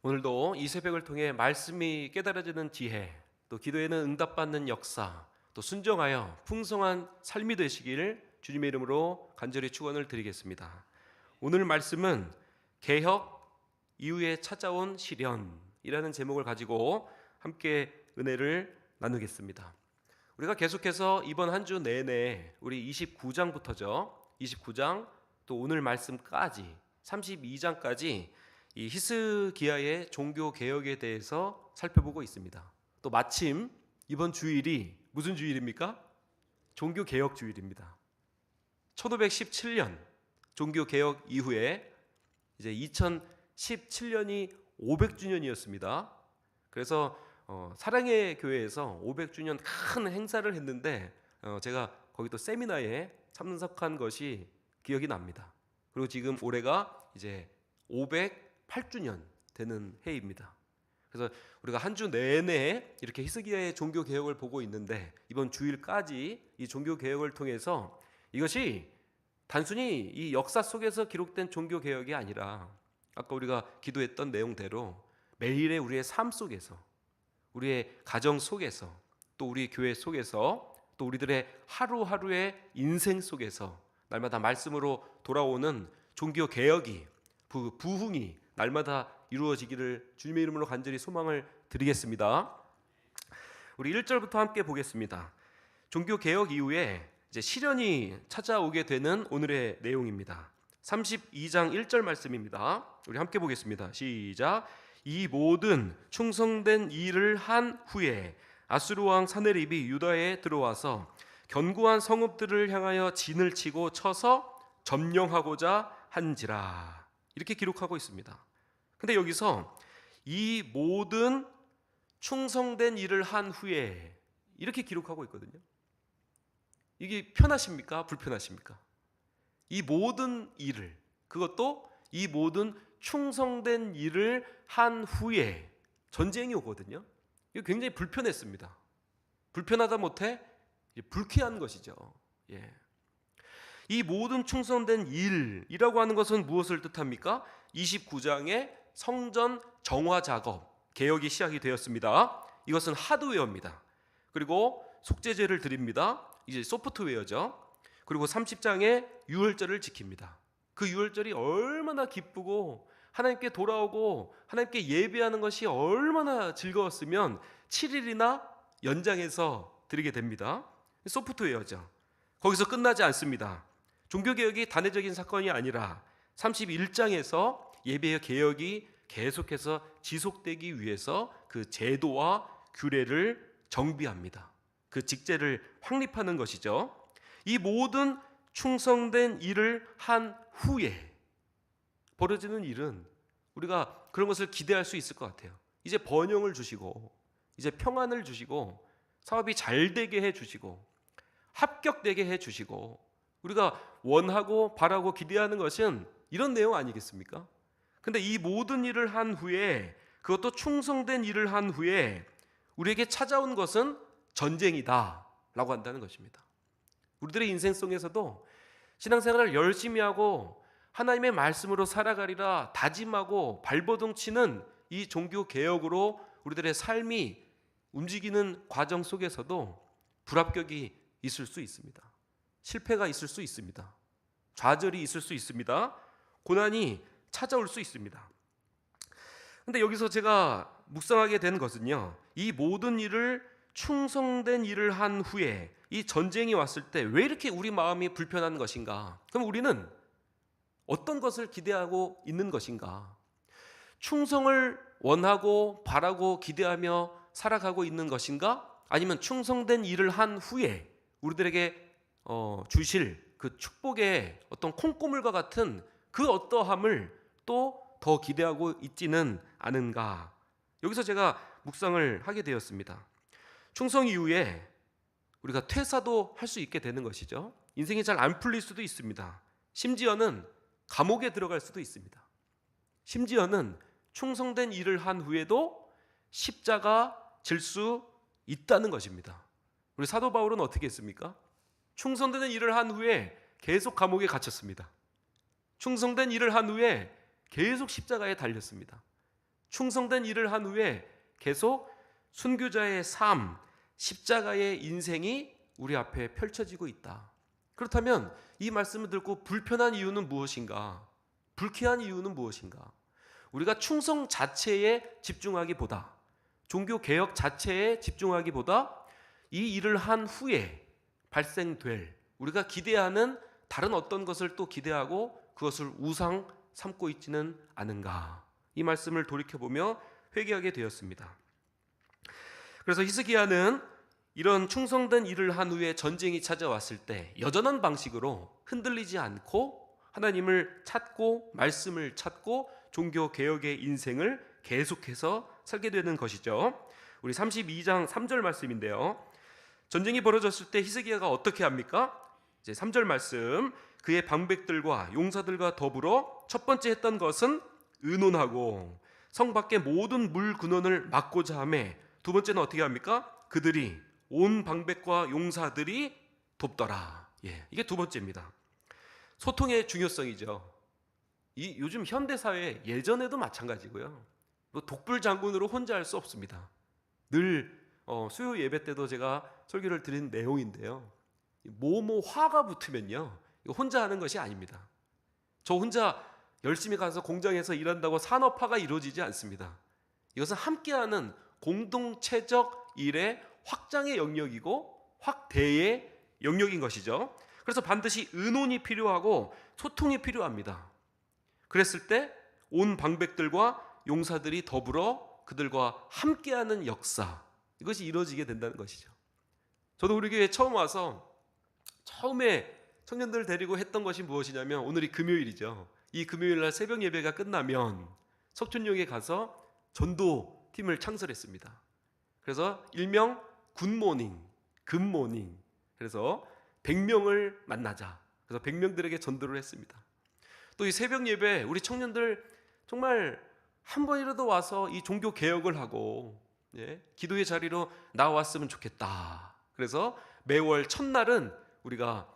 오늘도 이 새벽을 통해 말씀이 깨달아지는 지혜, 또 기도에는 응답받는 역사, 또 순종하여 풍성한 삶이 되시기를 주님의 이름으로 간절히 축원을 드리겠습니다. 오늘 말씀은 개혁 이후에 찾아온 시련이라는 제목을 가지고 함께 은혜를 나누겠습니다. 우리가 계속해서 이번 한 주 내내 우리 29장부터죠. 29장 또 오늘 말씀까지 32장까지 이 히스기야의 종교 개혁에 대해서 살펴보고 있습니다. 또 마침 이번 주일이 무슨 주일입니까? 종교 개혁 주일입니다. 1517년 종교 개혁 이후에 이제 2017년이 500주년이었습니다. 그래서 사랑의 교회에서 500주년 큰 행사를 했는데 제가 거기 또 세미나에 참석한 것이 기억이 납니다. 그리고 지금 올해가 이제 508주년 되는 해입니다. 그래서 우리가 한 주 내내 이렇게 히스기야의 종교 개혁을 보고 있는데 이번 주일까지 이 종교 개혁을 통해서 이것이 단순히 이 역사 속에서 기록된 종교 개혁이 아니라 아까 우리가 기도했던 내용대로 매일의 우리의 삶 속에서, 우리의 가정 속에서, 또 우리 교회 속에서, 또 우리들의 하루하루의 인생 속에서 날마다 말씀으로 돌아오는 종교 개혁이, 부흥이 날마다 이루어지기를 주님의 이름으로 간절히 소망을 드리겠습니다. 우리 1절부터 함께 보겠습니다. 종교 개혁 이후에 이제 시련이 찾아오게 되는 오늘의 내용입니다. 32장 1절 말씀입니다. 우리 함께 보겠습니다. 시작. 이 모든 충성된 일을 한 후에 아수르 왕 사네립이 유다에 들어와서 견고한 성읍들을 향하여 진을 치고 쳐서 점령하고자 한지라. 이렇게 기록하고 있습니다. 근데 여기서 이 모든 충성된 일을 한 후에 이렇게 기록하고 있거든요. 이게 편하십니까? 불편하십니까? 이 모든 일을, 그것도 이 모든 충성된 일을 한 후에 전쟁이 오거든요. 이거 굉장히 불편했습니다. 불편하다 못해 불쾌한 것이죠. 예. 이 모든 충성된 일이라고 하는 것은 무엇을 뜻합니까? 29장의 성전 정화 작업, 개혁이 시작이 되었습니다. 이것은 하드웨어입니다. 그리고 속죄제를 드립니다. 이제 소프트웨어죠. 그리고 30장에 유월절을 지킵니다. 그 유월절이 얼마나 기쁘고 하나님께 돌아오고 하나님께 예배하는 것이 얼마나 즐거웠으면 7일이나 연장해서 드리게 됩니다. 소프트웨어죠. 거기서 끝나지 않습니다. 종교개혁이 단회적인 사건이 아니라 31장에서 예배의 개혁이 계속해서 지속되기 위해서 그 제도와 규례를 정비합니다. 그 직제를 확립하는 것이죠. 이 모든 충성된 일을 한 후에 벌어지는 일은 우리가 그런 것을 기대할 수 있을 것 같아요. 이제 번영을 주시고 이제 평안을 주시고 사업이 잘 되게 해주시고 합격되게 해주시고 우리가 원하고 바라고 기대하는 것은 이런 내용 아니겠습니까? 근데 이 모든 일을 한 후에, 그것도 충성된 일을 한 후에 우리에게 찾아온 것은 전쟁이다 라고 한다는 것입니다. 우리들의 인생 속에서도 신앙생활을 열심히 하고 하나님의 말씀으로 살아가리라 다짐하고 발버둥 치는 이 종교 개혁으로 우리들의 삶이 움직이는 과정 속에서도 불합격이 있을 수 있습니다. 실패가 있을 수 있습니다. 좌절이 있을 수 있습니다. 고난이 찾아올 수 있습니다. 근데 여기서 제가 묵상하게 된 것은요, 이 모든 일을 충성된 일을 한 후에 이 전쟁이 왔을 때 왜 이렇게 우리 마음이 불편한 것인가? 그럼 우리는 어떤 것을 기대하고 있는 것인가? 충성을 원하고 바라고 기대하며 살아가고 있는 것인가? 아니면 충성된 일을 한 후에 우리들에게 주실 그 축복의 어떤 콩고물과 같은 그 어떠함을 또 더 기대하고 있지는 않은가? 여기서 제가 묵상을 하게 되었습니다. 충성 이후에 우리가 퇴사도 할 수 있게 되는 것이죠. 인생이 잘 안 풀릴 수도 있습니다. 심지어는 감옥에 들어갈 수도 있습니다. 심지어는 충성된 일을 한 후에도 십자가 질 수 있다는 것입니다. 우리 사도 바울은 어떻게 했습니까? 충성되는 일을 한 후에 계속 감옥에 갇혔습니다. 충성된 일을 한 후에 계속 십자가에 달렸습니다. 충성된 일을 한 후에 계속 순교자의 삶, 십자가의 인생이 우리 앞에 펼쳐지고 있다. 그렇다면 이 말씀을 듣고 불편한 이유는 무엇인가? 불쾌한 이유는 무엇인가? 우리가 충성 자체에 집중하기보다, 종교 개혁 자체에 집중하기보다 이 일을 한 후에 발생될 우리가 기대하는 다른 어떤 것을 또 기대하고 그것을 우상 삼고 있지는 않은가? 이 말씀을 돌이켜보며 회개하게 되었습니다. 그래서 히스기야는 이런 충성된 일을 한 후에 전쟁이 찾아왔을 때 여전한 방식으로 흔들리지 않고 하나님을 찾고 말씀을 찾고 종교 개혁의 인생을 계속해서 살게 되는 것이죠. 우리 32장 3절 말씀인데요. 전쟁이 벌어졌을 때 히스기야가 어떻게 합니까? 이제 3절 말씀, 그의 방백들과 용사들과 더불어 첫 번째 했던 것은 의논하고 성 밖의 모든 물 근원을 막고자 하며, 두 번째는 어떻게 합니까? 그들이 온 방백과 용사들이 돕더라. 이게 두 번째입니다. 소통의 중요성이죠. 이 요즘 현대 사회 예전에도 마찬가지고요. 뭐 독불 장군으로 혼자 할 수 없습니다. 늘 수요 예배 때도 제가 설교를 드린 내용인데요. 뭐뭐 화가 붙으면요, 이거 혼자 하는 것이 아닙니다. 저 혼자 열심히 가서 공장에서 일한다고 산업화가 이루어지지 않습니다. 이것은 함께하는 공동체적 일의 확장의 영역이고 확대의 영역인 것이죠. 그래서 반드시 의논이 필요하고 소통이 필요합니다. 그랬을 때 온 방백들과 용사들이 더불어 그들과 함께하는 역사, 이것이 이루어지게 된다는 것이죠. 저도 우리 교회에 처음 와서 처음에 청년들 데리고 했던 것이 무엇이냐면, 오늘이 금요일이죠. 이 금요일날 새벽 예배가 끝나면 석촌역에 가서 전도 팀을 창설했습니다. 그래서 일명 굿모닝, 금모닝, 그래서 100명을 만나자. 그래서 100명들에게 전도를 했습니다. 또 이 새벽 예배 우리 청년들 정말 한 번이라도 와서 이 종교 개혁을 하고 기도의 자리로 나왔으면 좋겠다. 그래서 매월 첫날은 우리가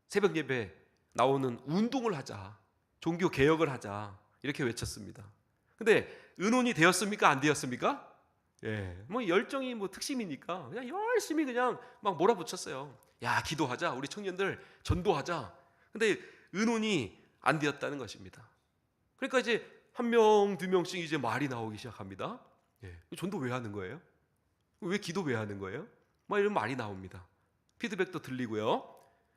새벽 예배 나오는 운동을 하자, 종교 개혁을 하자, 이렇게 외쳤습니다. 근데 의논이 되었습니까? 안 되었습니까? 뭐 열정이 뭐 특심이니까 그냥 열심히 그냥 막 몰아붙였어요. 야, 기도하자, 우리 청년들 전도하자. 근데 의논이 안 되었다는 것입니다. 그러니까 이제 한 명, 두 명씩 이제 말이 나오기 시작합니다. 전도 왜 하는 거예요? 왜 기도 왜 하는 거예요? 막 이런 말이 나옵니다. 피드백도 들리고요.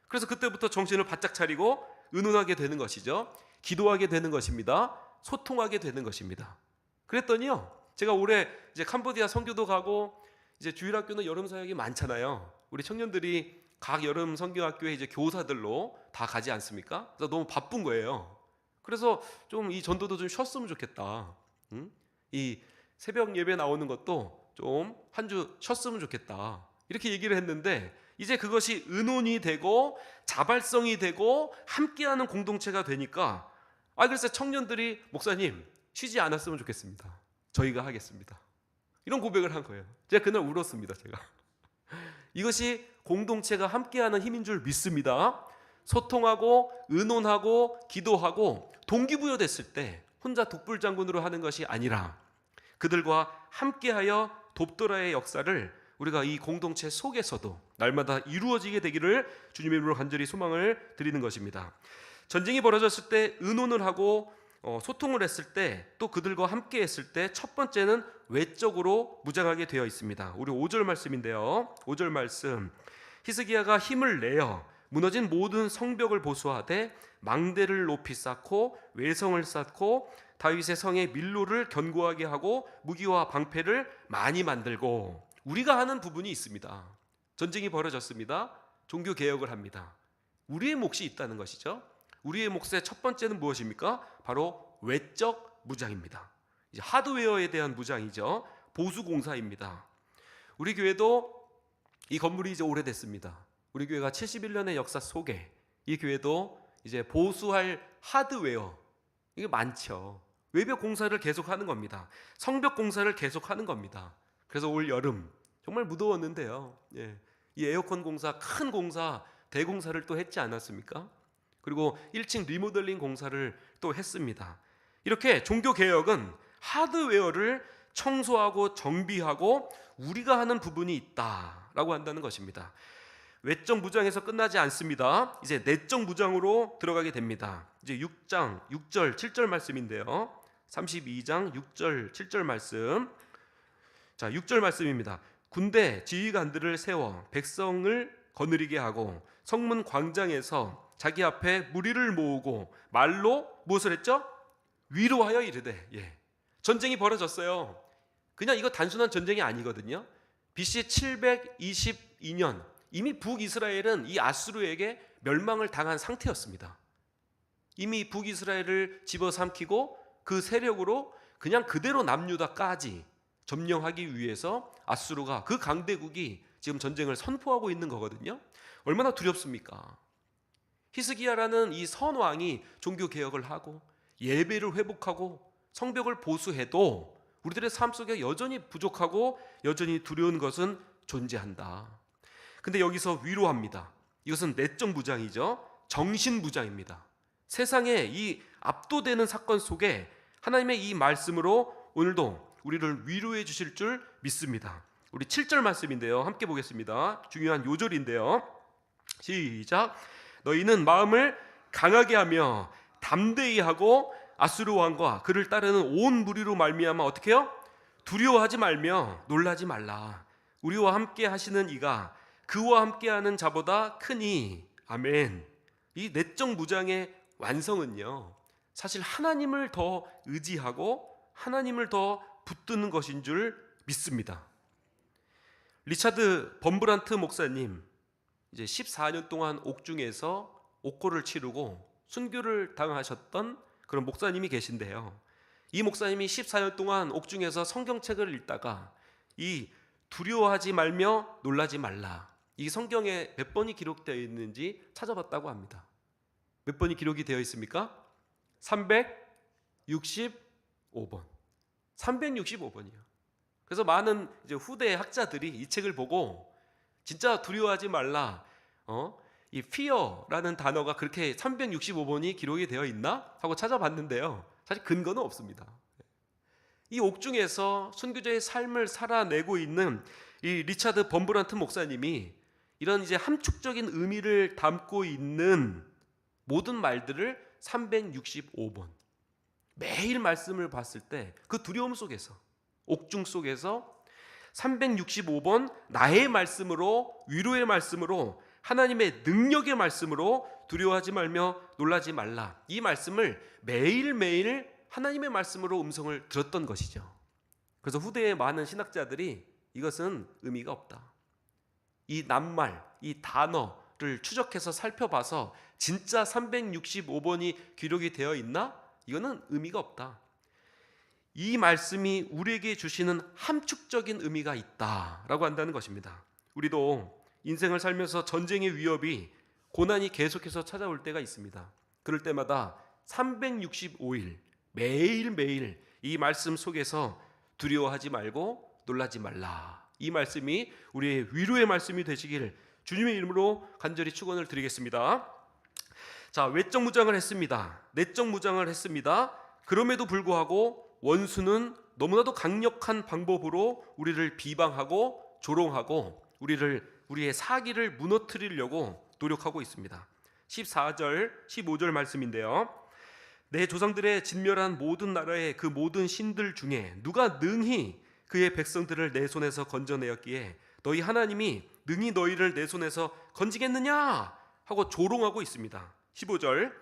그래서 그때부터 정신을 바짝 차리고 의논하게 되는 것이죠. 기도하게 되는 것입니다. 소통하게 되는 것입니다. 그랬더니요, 제가 올해 이제 캄보디아 선교도 가고 이제 주일학교는 여름 사역이 많잖아요. 우리 청년들이 각 여름 선교학교에 이제 교사들로 다 가지 않습니까? 그래서 너무 바쁜 거예요. 그래서 좀 이 전도도 좀 쉬었으면 좋겠다. 이 새벽 예배 나오는 것도 좀 한 주 쉬었으면 좋겠다. 이렇게 얘기를 했는데, 이제 그것이 의논이 되고 자발성이 되고 함께하는 공동체가 되니까, 그래서 청년들이 목사님 쉬지 않았으면 좋겠습니다. 저희가 하겠습니다. 이런 고백을 한 거예요. 제가 그날 울었습니다. 제가 이것이 공동체가 함께하는 힘인 줄 믿습니다. 소통하고 의논하고 기도하고 동기부여됐을 때 혼자 독불장군으로 하는 것이 아니라 그들과 함께하여 돕더라의 역사를 우리가 이 공동체 속에서도 날마다 이루어지게 되기를 주님의 이름으로 간절히 소망을 드리는 것입니다. 전쟁이 벌어졌을 때 의논을 하고 소통을 했을 때, 또 그들과 함께 했을 때 첫 번째는 외적으로 무장하게 되어 있습니다. 우리 5절 말씀인데요. 5절 말씀, 히스기야가 힘을 내어 무너진 모든 성벽을 보수하되 망대를 높이 쌓고 외성을 쌓고 다윗의 성에 밀로를 견고하게 하고 무기와 방패를 많이 만들고. 우리가 하는 부분이 있습니다. 전쟁이 벌어졌습니다. 종교 개혁을 합니다. 우리의 몫이 있다는 것이죠. 우리의 몫의 첫 번째는 무엇입니까? 바로 외적 무장입니다. 이제 하드웨어에 대한 무장이죠. 보수 공사입니다. 우리 교회도 이 건물이 이제 오래됐습니다. 우리 교회가 71년의 역사 속에 이 교회도 이제 보수할 하드웨어, 이게 많죠. 외벽 공사를 계속하는 겁니다. 성벽 공사를 계속하는 겁니다. 그래서 올 여름 정말 무더웠는데요. 이 에어컨 공사, 큰 공사, 대공사를 또 했지 않았습니까? 그리고 1층 리모델링 공사를 또 했습니다. 이렇게 종교개혁은 하드웨어를 청소하고 정비하고 우리가 하는 부분이 있다라고 한다는 것입니다. 외적 무장에서 끝나지 않습니다. 이제 내적 무장으로 들어가게 됩니다. 이제 6장 6절 7절 말씀인데요. 32장 6절 7절 말씀. 자, 6절 말씀입니다. 군대 지휘관들을 세워 백성을 거느리게 하고 성문 광장에서 자기 앞에 무리를 모으고 말로 무엇을 했죠? 위로하여 이르되. 전쟁이 벌어졌어요. 그냥 이거 단순한 전쟁이 아니거든요. BC 722년 이미 북이스라엘은 이 아수르에게 멸망을 당한 상태였습니다. 이미 북이스라엘을 집어삼키고 그 세력으로 그냥 그대로 남유다까지 점령하기 위해서 아수르가, 그 강대국이 지금 전쟁을 선포하고 있는 거거든요. 얼마나 두렵습니까? 히스기야라는 이 선왕이 종교개혁을 하고 예배를 회복하고 성벽을 보수해도 우리들의 삶 속에 여전히 부족하고 여전히 두려운 것은 존재한다. 근데 여기서 위로합니다. 이것은 내적 무장이죠. 정신 무장입니다. 세상에 이 압도되는 사건 속에 하나님의 이 말씀으로 오늘도 우리를 위로해 주실 줄 믿습니다. 우리 7절 말씀인데요. 함께 보겠습니다. 중요한 요절인데요. 시작. 너희는 마음을 강하게 하며 담대히 하고 아수르 왕과 그를 따르는 온 무리로 말미암아 어떻게 해요? 두려워하지 말며 놀라지 말라. 우리와 함께 하시는 이가 그와 함께하는 자보다 크니. 아멘. 이 내적 무장의 완성은요, 사실 하나님을 더 의지하고 하나님을 더 붙드는 것인 줄 믿습니다. 리차드 범브란트 목사님, 이제 14년 동안 옥중에서 옥고를 치르고 순교를 당하셨던 그런 목사님이 계신데요. 이 목사님이 14년 동안 옥중에서 성경책을 읽다가 이 두려워하지 말며 놀라지 말라, 이 성경에 몇 번이 기록되어 있는지 찾아봤다고 합니다. 몇 번이 기록이 되어 있습니까? 365번. 365번이요. 그래서 많은 이제 후대 학자들이 이 책을 보고 진짜 두려워하지 말라, 이 fear라는 단어가 그렇게 365번이 기록이 되어 있나 하고 찾아봤는데요. 사실 근거는 없습니다. 이 옥중에서 순교자의 삶을 살아내고 있는 이 리차드 범브란트 목사님이 이런 이제 함축적인 의미를 담고 있는 모든 말들을 365번 매일 말씀을 봤을 때 그 두려움 속에서, 옥중 속에서 365번 나의 말씀으로, 위로의 말씀으로, 하나님의 능력의 말씀으로 두려워하지 말며 놀라지 말라, 이 말씀을 매일매일 하나님의 말씀으로 음성을 들었던 것이죠. 그래서 후대의 많은 신학자들이 이것은 의미가 없다, 이 낱말, 이 단어를 추적해서 살펴봐서 진짜 365번이 기록이 되어 있나? 이거는 의미가 없다. 이 말씀이 우리에게 주시는 함축적인 의미가 있다라고 한다는 것입니다. 우리도 인생을 살면서 전쟁의 위협이, 고난이 계속해서 찾아올 때가 있습니다. 그럴 때마다 365일 매일매일 이 말씀 속에서 두려워하지 말고 놀라지 말라, 이 말씀이 우리의 위로의 말씀이 되시길 주님의 이름으로 간절히 축원을 드리겠습니다. 자, 외적 무장을 했습니다. 내적 무장을 했습니다. 그럼에도 불구하고 원수는 너무나도 강력한 방법으로 우리를 비방하고 조롱하고 우리의 사기를 무너뜨리려고 노력하고 있습니다. 14절 15절 말씀인데요. 내 조상들의 진멸한 모든 나라의 그 모든 신들 중에 누가 능히 그의 백성들을 내 손에서 건져내었기에 너희 하나님이 능히 너희를 내 손에서 건지겠느냐 하고 조롱하고 있습니다. 15절.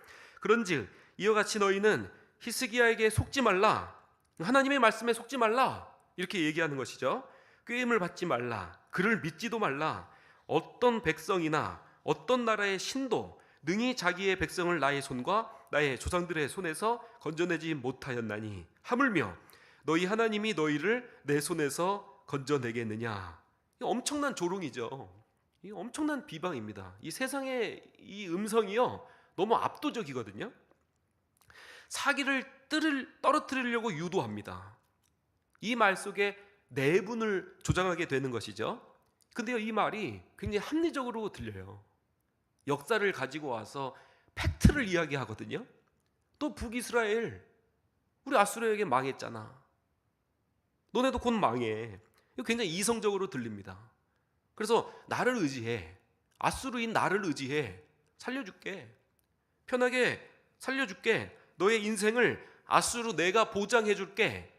그런즉 이와 같이 너희는 히스기야에게 속지 말라, 하나님의 말씀에 속지 말라, 이렇게 얘기하는 것이죠. 꾀임을 받지 말라, 그를 믿지도 말라. 어떤 백성이나 어떤 나라의 신도 능히 자기의 백성을 나의 손과 나의 조상들의 손에서 건져내지 못하였나니 하물며 너희 하나님이 너희를 내 손에서 건져내겠느냐. 엄청난 조롱이죠. 이 엄청난 비방입니다. 이 세상의 이 음성이요, 너무 압도적이거든요. 사기를 떨어뜨리려고 유도합니다. 이 말 속에 내분을 조장하게 되는 것이죠. 근데요, 이 말이 굉장히 합리적으로 들려요. 역사를 가지고 와서 팩트를 이야기하거든요. 또 북이스라엘, 우리 아수르에게 망했잖아. 너네도 곧 망해. 이거 굉장히 이성적으로 들립니다. 그래서 나를 의지해. 아수르인 나를 의지해. 살려줄게. 편하게 살려줄게. 너의 인생을 아수르 내가 보장해줄게.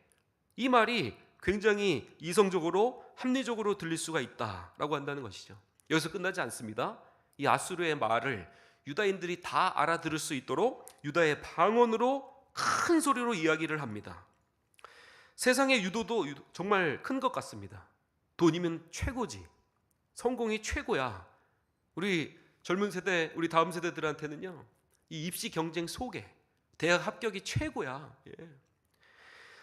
이 말이 굉장히 이성적으로 합리적으로 들릴 수가 있다라고 한다는 것이죠. 여기서 끝나지 않습니다. 이 아수르의 말을 유다인들이 다 알아들을 수 있도록 유다의 방언으로 큰 소리로 이야기를 합니다. 세상의 유도도 정말 큰 것 같습니다. 돈이면 최고지. 성공이 최고야. 우리 젊은 세대, 우리 다음 세대들한테는요, 이 입시 경쟁 속에 대학 합격이 최고야. 예.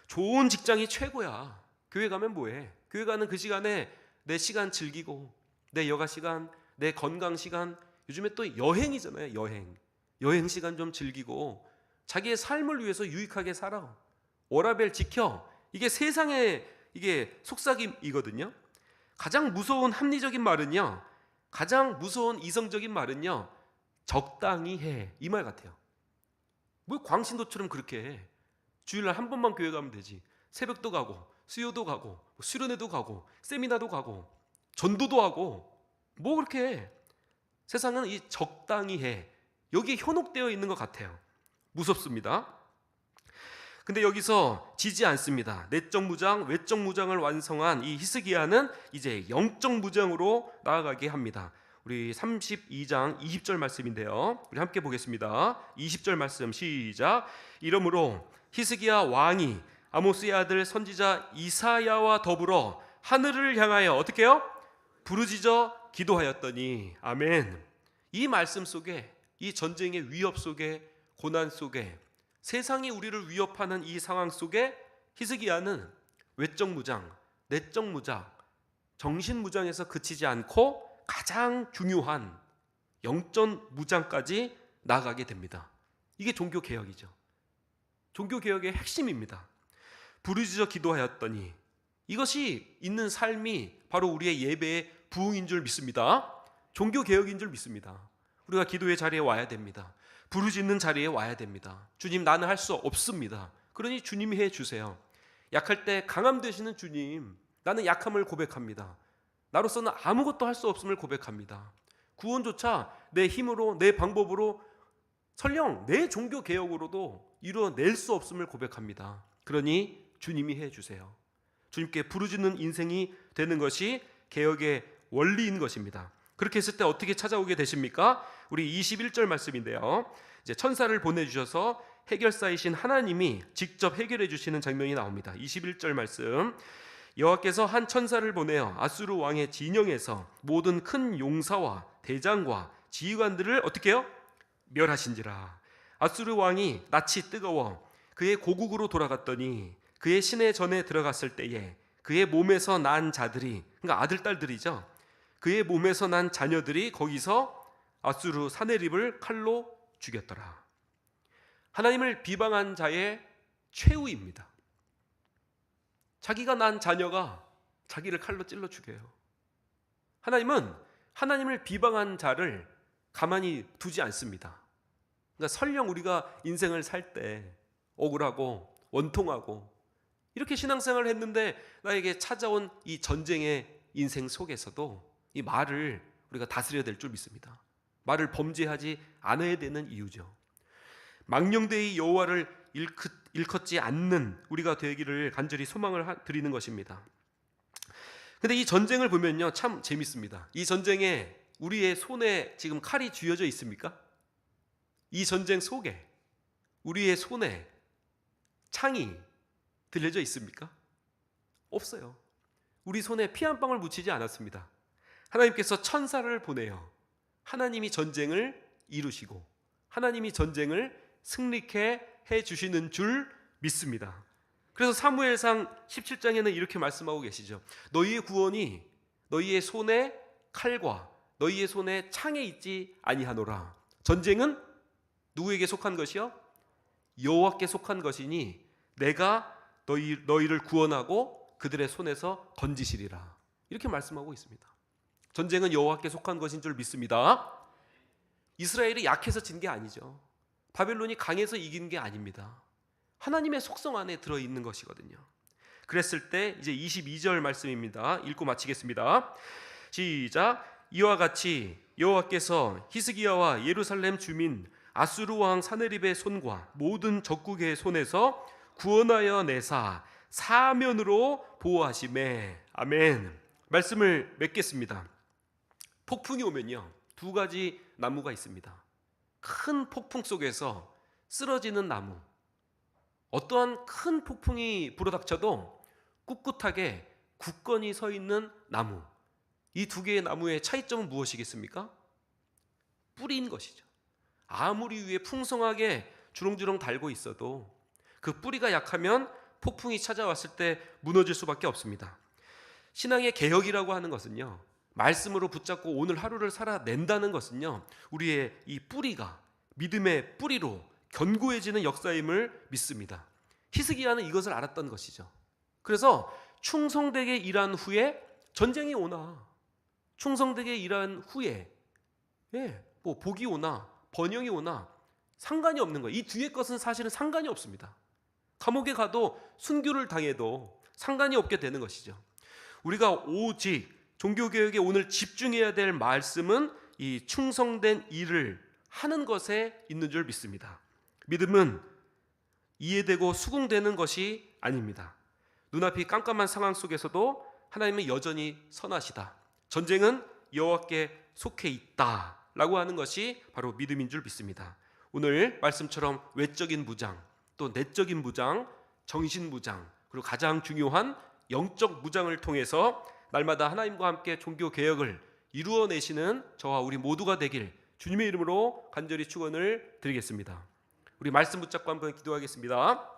좋은 직장이 최고야. 교회 가면 뭐해? 교회 가는 그 시간에 내 시간 즐기고, 내 여가 시간, 내 건강 시간, 요즘에 또 여행이잖아요. 여행 시간 좀 즐기고 자기의 삶을 위해서 유익하게 살아. 워라밸 지켜. 이게 세상의 이게 속삭임이거든요. 가장 무서운 합리적인 말은요, 가장 무서운 이성적인 말은요, 적당히 해. 이 말 같아요. 뭐 광신도처럼 그렇게 해. 주일날 한 번만 교회 가면 되지. 새벽도 가고 수요도 가고 수련회도 가고 세미나도 가고 전도도 하고 뭐 그렇게 해. 세상은 이 적당히 해. 여기에 현혹되어 있는 것 같아요. 무섭습니다. 근데 여기서 지지 않습니다. 내적 무장, 외적 무장을 완성한 이 히스기야는 이제 영적 무장으로 나아가게 합니다. 우리 32장 20절 말씀인데요. 우리 함께 보겠습니다. 20절 말씀 시작. 이러므로 히스기야 왕이 아모스의 아들 선지자 이사야와 더불어 하늘을 향하여 어떻게 해요? 부르짖어 기도하였더니 아멘. 이 말씀 속에, 이 전쟁의 위협 속에, 고난 속에, 세상이 우리를 위협하는 이 상황 속에 히스기야는 외적 무장, 내적 무장, 정신 무장에서 그치지 않고 가장 중요한 영적 무장까지 나가게 됩니다. 이게 종교 개혁이죠. 종교 개혁의 핵심입니다. 부르짖어 기도하였더니, 이것이 있는 삶이 바로 우리의 예배의 부흥인 줄 믿습니다. 종교 개혁인 줄 믿습니다. 우리가 기도의 자리에 와야 됩니다. 부르짖는 자리에 와야 됩니다. 주님, 나는 할 수 없습니다. 그러니 주님이 해주세요. 약할 때 강함 되시는 주님, 나는 약함을 고백합니다. 나로서는 아무것도 할 수 없음을 고백합니다. 구원조차 내 힘으로, 내 방법으로, 설령 내 종교 개혁으로도 이루어낼 수 없음을 고백합니다. 그러니 주님이 해주세요. 주님께 부르짖는 인생이 되는 것이 개혁의 원리인 것입니다. 그렇게 했을 때 어떻게 찾아오게 되십니까? 우리 21절 말씀인데요. 이제 천사를 보내주셔서 해결사이신 하나님이 직접 해결해 주시는 장면이 나옵니다. 21절 말씀. 여호와께서 한 천사를 보내어 아수르 왕의 진영에서 모든 큰 용사와 대장과 지휘관들을 어떻게 해요? 멸하신지라. 아수르 왕이 낯이 뜨거워 그의 고국으로 돌아갔더니 그의 시내 전에 들어갔을 때에 그의 몸에서 난 자들이, 그러니까 아들 딸들이죠, 그의 몸에서 난 자녀들이 거기서 아수르 사네립을 칼로 죽였더라. 하나님을 비방한 자의 최후입니다. 자기가 난 자녀가 자기를 칼로 찔러 죽여요. 하나님은 하나님을 비방한 자를 가만히 두지 않습니다. 그러니까 설령 우리가 인생을 살 때 억울하고 원통하고 이렇게 신앙생활을 했는데 나에게 찾아온 이 전쟁의 인생 속에서도 이 말을 우리가 다스려야 될 줄 믿습니다. 말을 범죄하지 않아야 되는 이유죠. 망령되이 여호와를 일컫지 않는 우리가 되기를 간절히 소망을 드리는 것입니다. 근데 이 전쟁을 보면요, 참 재밌습니다. 이 전쟁에 우리의 손에 지금 칼이 쥐어져 있습니까? 이 전쟁 속에 우리의 손에 창이 들려져 있습니까? 없어요. 우리 손에 피 한 방울 묻히지 않았습니다. 하나님께서 천사를 보내요. 하나님이 전쟁을 이루시고 하나님이 전쟁을 승리케 해주시는 줄 믿습니다. 그래서 사무엘상 17장에는 이렇게 말씀하고 계시죠. 너희의 구원이 너희의 손에 칼과 너희의 손에 창에 있지 아니하노라. 전쟁은 누구에게 속한 것이요? 여호와께 속한 것이니 내가 너희를 구원하고 그들의 손에서 건지시리라. 이렇게 말씀하고 있습니다. 전쟁은 여호와께 속한 것인 줄 믿습니다. 이스라엘이 약해서 진 게 아니죠. 바벨론이 강해서 이긴 게 아닙니다. 하나님의 속성 안에 들어있는 것이거든요. 그랬을 때 이제 22절 말씀입니다. 읽고 마치겠습니다. 시작. 이와 같이 여호와께서 히스기야와 예루살렘 주민 아수르 왕 사네립의 손과 모든 적국의 손에서 구원하여 내사 사면으로 보호하시매. 아멘. 말씀을 맺겠습니다. 폭풍이 오면요, 두 가지 나무가 있습니다. 큰 폭풍 속에서 쓰러지는 나무, 어떠한 큰 폭풍이 불어닥쳐도 꿋꿋하게 굳건히 서 있는 나무. 이 두 개의 나무의 차이점은 무엇이겠습니까? 뿌리인 것이죠. 아무리 위에 풍성하게 주렁주렁 달고 있어도 그 뿌리가 약하면 폭풍이 찾아왔을 때 무너질 수밖에 없습니다. 신앙의 개혁이라고 하는 것은요, 말씀으로 붙잡고 오늘 하루를 살아낸다는 것은요, 우리의 이 뿌리가 믿음의 뿌리로 견고해지는 역사임을 믿습니다. 히스기야는 이것을 알았던 것이죠. 그래서 충성되게 일한 후에 전쟁이 오나, 충성되게 일한 후에 뭐 복이 오나 번영이 오나 상관이 없는 거예요. 이 뒤의 것은 사실은 상관이 없습니다. 감옥에 가도 순교를 당해도 상관이 없게 되는 것이죠. 우리가 오직 종교개혁에 오늘 집중해야 될 말씀은 이 충성된 일을 하는 것에 있는 줄 믿습니다. 믿음은 이해되고 수긍되는 것이 아닙니다. 눈앞이 깜깜한 상황 속에서도 하나님은 여전히 선하시다. 전쟁은 여호와께 속해 있다 라고 하는 것이 바로 믿음인 줄 믿습니다. 오늘 말씀처럼 외적인 무장, 또 내적인 무장, 정신 무장, 그리고 가장 중요한 영적 무장을 통해서 날마다 하나님과 함께 종교 개혁을 이루어내시는 저와 우리 모두가 되길 주님의 이름으로 간절히 축원을 드리겠습니다. 우리 말씀 붙잡고 한번 기도하겠습니다.